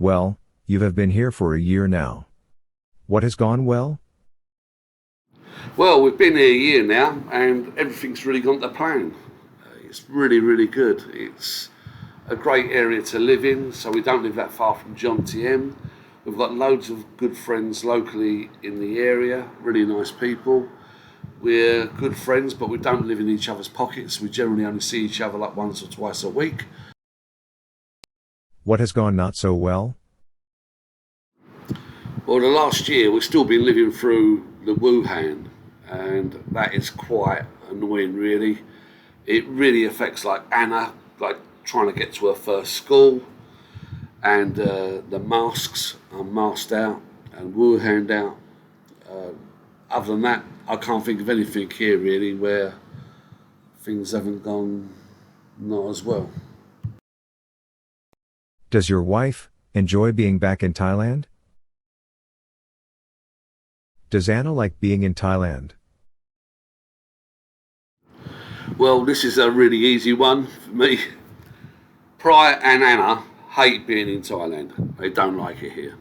Well, you have been here for a year now. What has gone well? Well, we've been here a year now, and everything's really gone to plan. It's really, really good. It's a great area to live in, so we don't live that far from John TM. We've got loads of good friends locally in the area, really nice people. We're good friends, but we don't live in each other's pockets. We generally only see each other like once or twice a week. What has gone not so well? Well, the last year we've still been living through the Wuhan, and that is quite annoying, really. It really affects like Anna, like trying to get to her first school, and the masks are masked out and Wuhan out. Other than that, I can't think of anything here really where things haven't gone not as well. Does your wife enjoy being back in Thailand? Does Anna like being in Thailand? Well, this is a really easy one for me. Pry and Anna hate being in Thailand. They don't like it here.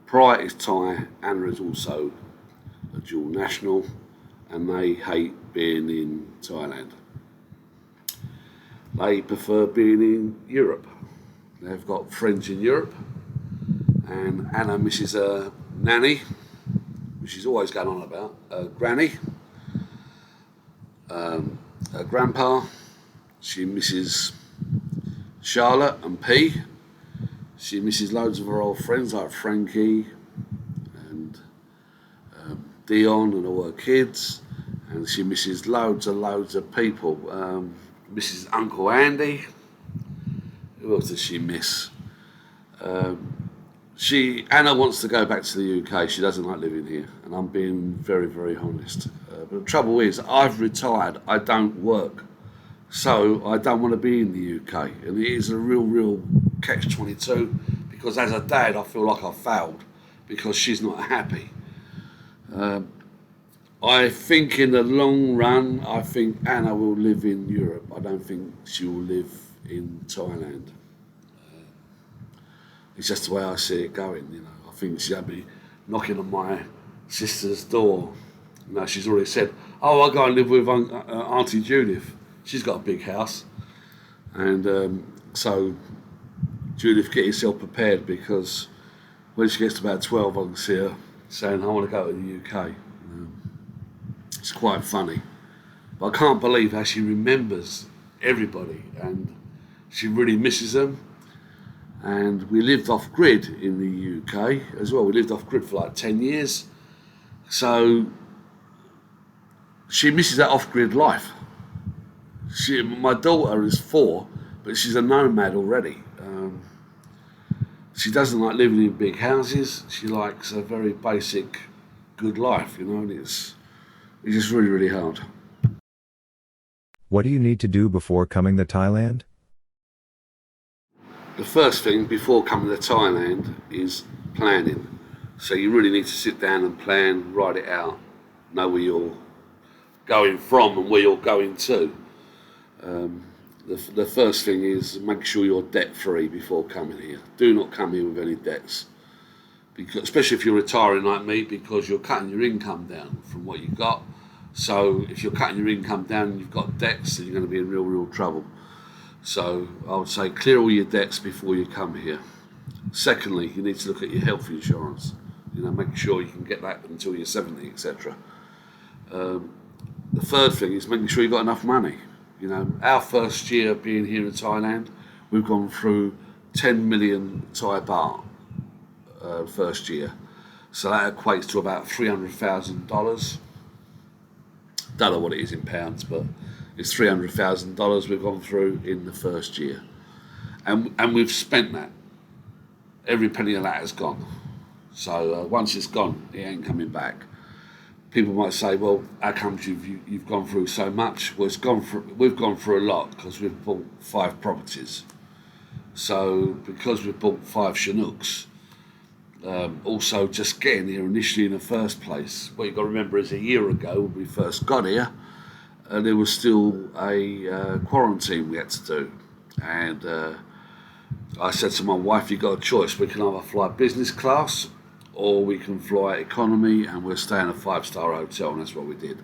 Pry is Thai, Anna is also a dual national, and they hate being in Thailand. They prefer being in Europe. They've got friends in Europe, and Anna misses her nanny, which she's always going on about, her granny, her grandpa. She misses Charlotte and P. She misses loads of her old friends like Frankie and Dion and all her kids, and she misses loads and loads of people. Misses Uncle Andy. Who else does she miss? Anna wants to go back to the UK. She doesn't like living here, and I'm being very, very honest. But the trouble is, I've retired. I don't work, so I don't want to be in the UK, and it is a real catch-22. Because as a dad, I feel like I failed because she's not happy. I think in the long run, I think Anna will live in Europe. I don't think she will live in Thailand. It's just the way I see it going, you know. I think she'll be knocking on my sister's door. You know, she's already said, "Oh, I'll go and live with Auntie Judith. She's got a big house." And so, Judith, get yourself prepared, because when she gets to about 12, I can see her saying, "I want to go to the UK." It's quite funny. But I can't believe how she remembers everybody, and she really misses them. And we lived off grid in the UK as well. We lived off grid for like 10 years. So she misses that off grid life. My daughter is 4, but she's a nomad already. She doesn't like living in big houses. She likes a very basic, good life, you know, and it's just really, really hard. What do you need to do before coming to Thailand? The first thing before coming to Thailand is planning. So you really need to sit down and plan, write it out, know where you're going from and where you're going to. The first thing is make sure you're debt free before coming here. Do not come here with any debts, because, especially if you're retiring like me, because you're cutting your income down from what you've got. So if you're cutting your income down and you've got debts, then you're going to be in real trouble. So I would say clear all your debts before you come here. Secondly, you need to look at your health insurance. You know, make sure you can get that until you're 70, etc. The third thing is making sure you've got enough money. You know, our first year being here in Thailand, we've gone through 10 million Thai baht first year. So that equates to about $300,000. Don't know what it is in pounds, but it's $300,000 we've gone through in the first year. And we've spent that. Every penny of that has gone. So once it's gone, it ain't coming back. People might say, well, how comes you've gone through so much? Well, we've gone through a lot because we've bought 5 properties. So because we've bought 5 Chinooks, also just getting here initially in the first place, what you've got to remember is a year ago when we first got here, there was still a quarantine we had to do. And I said to my wife, you've got a choice. We can either fly business class or we can fly economy, and we'll stay in a 5-star hotel, and that's what we did.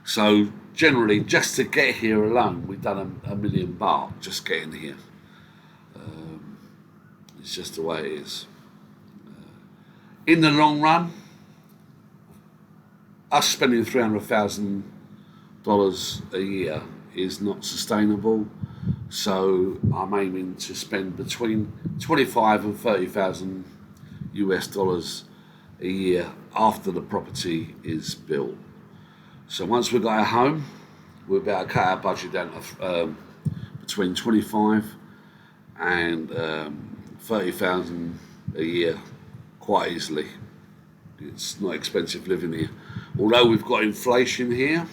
So generally, just to get here alone, we've done a million baht just getting here. It's just the way it is. In the long run, us spending $300,000 a year is not sustainable. So I'm aiming to spend between 25 and 30,000 US dollars a year after the property is built. So once we've got our home, we'll be able to cut our budget down to between 25 and 30,000 a year quite easily. It's not expensive living here. Although we've got inflation here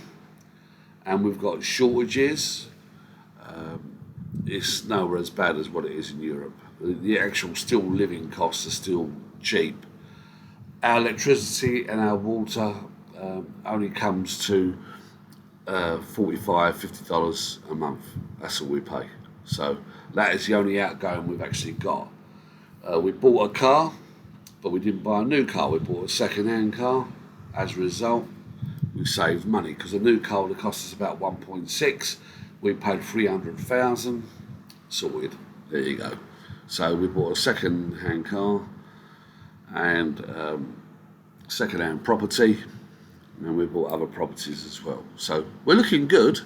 and we've got shortages, it's nowhere as bad as what it is in Europe. The actual still living costs are still cheap. Our electricity and our water only comes to $45, $50 a month. That's all we pay. So that is the only outgoing we've actually got. We bought a car, but we didn't buy a new car. We bought a second-hand car. As a result, we saved money because a new car would cost us about 1.6. We paid 300,000. Sorted. There you go. So we bought a second-hand car and second-hand property, and we bought other properties as well. So we're looking good.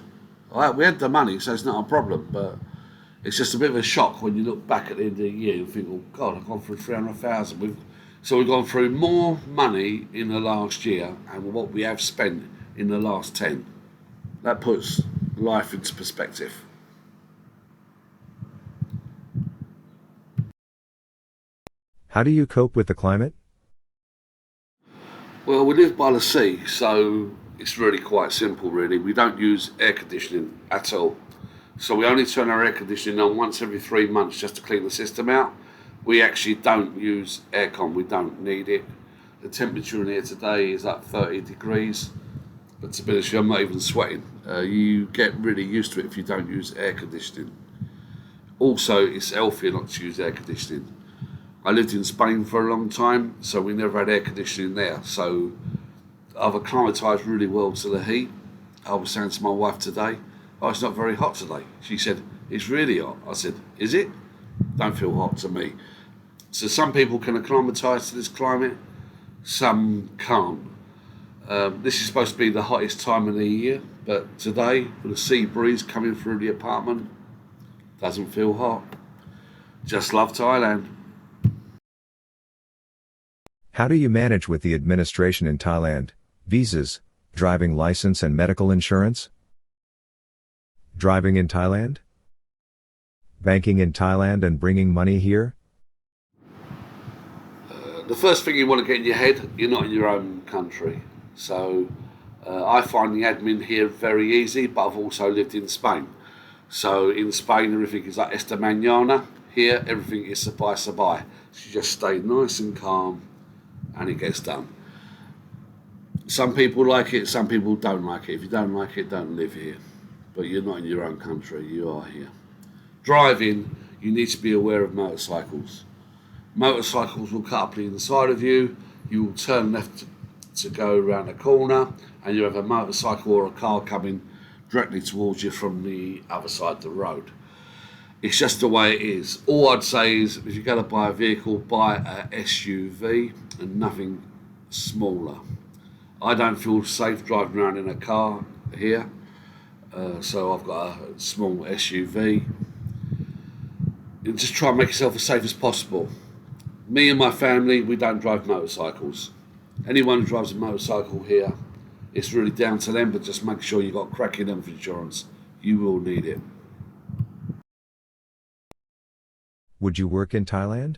All right, we had the money, so it's not a problem. But it's just a bit of a shock when you look back at the end of the year and think, "Oh God, I've gone through 300,000." So we've gone through more money in the last year and what we have spent in the last 10. That puts life into perspective. How do you cope with the climate? Well, we live by the sea, so it's really quite simple, really. We don't use air conditioning at all. So we only turn our air conditioning on once every 3 months just to clean the system out. We actually don't use aircon, we don't need it. The temperature in here today is up 30 degrees, but to be honest with you, I'm not even sweating. You get really used to it if you don't use air conditioning. Also, it's healthier not to use air conditioning. I lived in Spain for a long time, so we never had air conditioning there. So I've acclimatised really well to the heat. I was saying to my wife today, "Oh, it's not very hot today." She said, "It's really hot." I said, "Is it?" Don't feel hot to me. So some people can acclimatise to this climate, some can't. This is supposed to be the hottest time of the year, but today, with a sea breeze coming through the apartment, doesn't feel hot. Just love Thailand. How do you manage with the administration in Thailand? Visas, driving license and medical insurance? Driving in Thailand? Banking in Thailand and bringing money here? The first thing you want to get in your head, you're not in your own country. So I find the admin here very easy, but I've also lived in Spain. So in Spain, everything is like esta mañana. Here, everything is sabay sabay. So you just stay nice and calm and it gets done. Some people like it, some people don't like it. If you don't like it, don't live here. But you're not in your own country, you are here. Driving, you need to be aware of motorcycles. Motorcycles will cut up the inside of you. You will turn left to go around a corner, and you have a motorcycle or a car coming directly towards you from the other side of the road. It's just the way it is. All I'd say is, if you're going to buy a vehicle, buy a SUV and nothing smaller. I don't feel safe driving around in a car here, so I've got a small SUV. And just try and make yourself as safe as possible. Me and my family, we don't drive motorcycles. Anyone who drives a motorcycle here, it's really down to them, but just make sure you've got cracking health insurance. You will need it. Would you work in Thailand?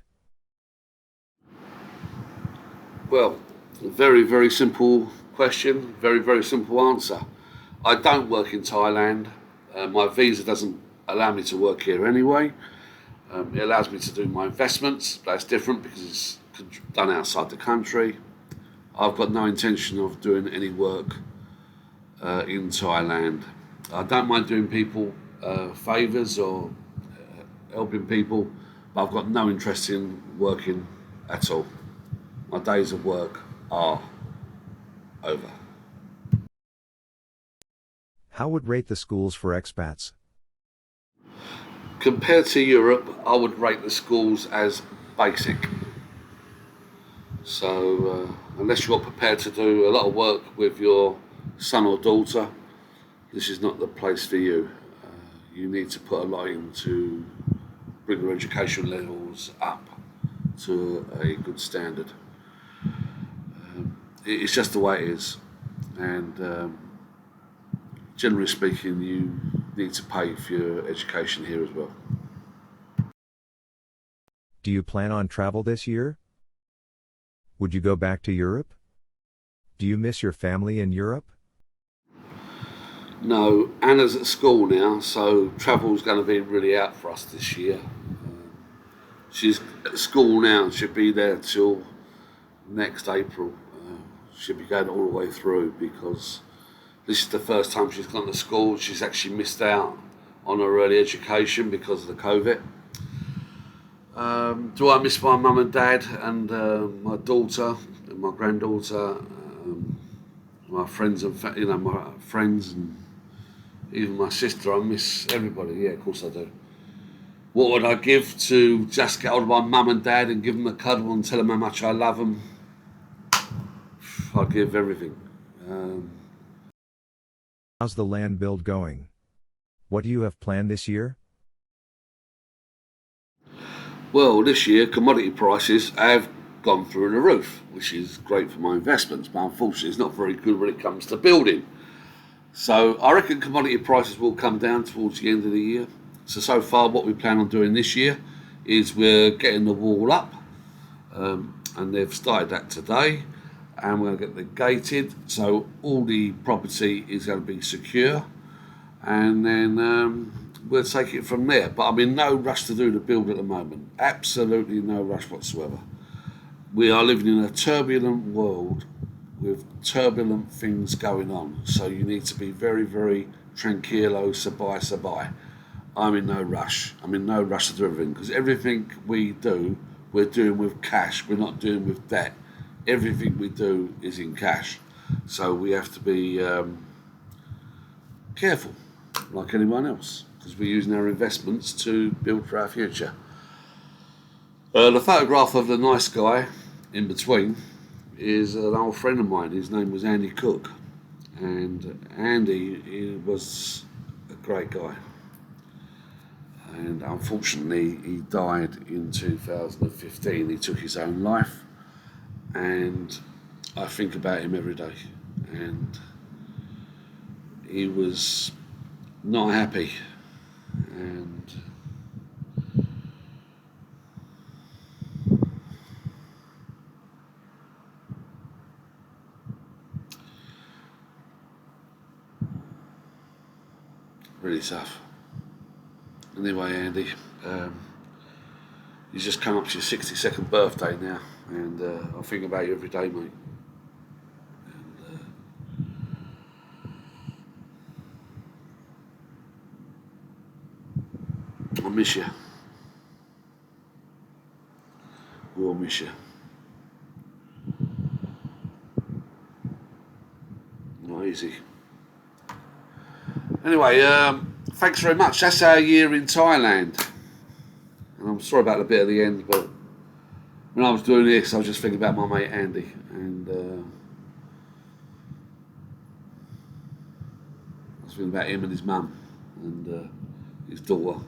Well, a very, very simple question, very, very simple answer. I don't work in Thailand. My visa doesn't allow me to work here anyway. It allows me to do my investments, but it's different because it's done outside the country. I've got no intention of doing any work in Thailand. I don't mind doing people favours or helping people, but I've got no interest in working at all. My days of work are over. How would rate the schools for expats? Compared to Europe, I would rate the schools as basic. So unless you're prepared to do a lot of work with your son or daughter, this is not the place for you. You need to put a lot in to bring their education levels up to a good standard. It's just the way it is, and generally speaking, you need to pay for your education here as well. Do you plan on travel this year? Would you go back to Europe? Do you miss your family in Europe? No, Anna's at school now, so travel's going to be really out for us this year. She's at school now and she'll be there till next April. She'll be going all the way through because this is the first time she's gone to school. She's actually missed out on her early education because of the COVID. Do I miss my mum and dad and my daughter and my granddaughter, my friends and my friends and even my sister? I miss everybody. Yeah, of course I do. What would I give to just get hold of my mum and dad and give them a cuddle and tell them how much I love them? I'd give everything. How's the land build going? What do you have planned this year? Well, this year commodity prices have gone through the roof, which is great for my investments, but unfortunately it's not very good when it comes to building. So I reckon commodity prices will come down towards the end of the year. So far what we plan on doing this year is we're getting the wall up, and they've started that today, and we're going to get it gated, so all the property is going to be secure, and then we'll take it from there. But I'm in no rush to do the build at the moment. Absolutely no rush whatsoever. We are living in a turbulent world with turbulent things going on. So you need to be very, very tranquilo, sabai. I'm in no rush. I'm in no rush to do everything because everything we do, we're doing with cash. We're not doing with debt. Everything we do is in cash. So we have to be careful, like anyone else, because we're using our investments to build for our future. The photograph of the nice guy in between is an old friend of mine. His name was Andy Cook, and Andy, he was a great guy, and unfortunately he died in 2015. He took his own life, and I think about him every day, and he was not happy, and really tough. Anyway, Andy, you just come up to your 62nd birthday now, and I think about you every day, mate. I miss you. We'll miss you. Not easy. Anyway, thanks very much. That's our year in Thailand. And I'm sorry about the bit at the end, but when I was doing this, I was just thinking about my mate Andy, and I was thinking about him and his mum and his daughter.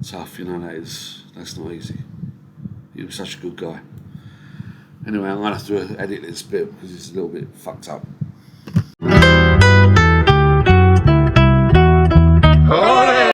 Tough, that's not easy. He was such a good guy. Anyway, I'm going to have to edit this bit because it's a little bit fucked up.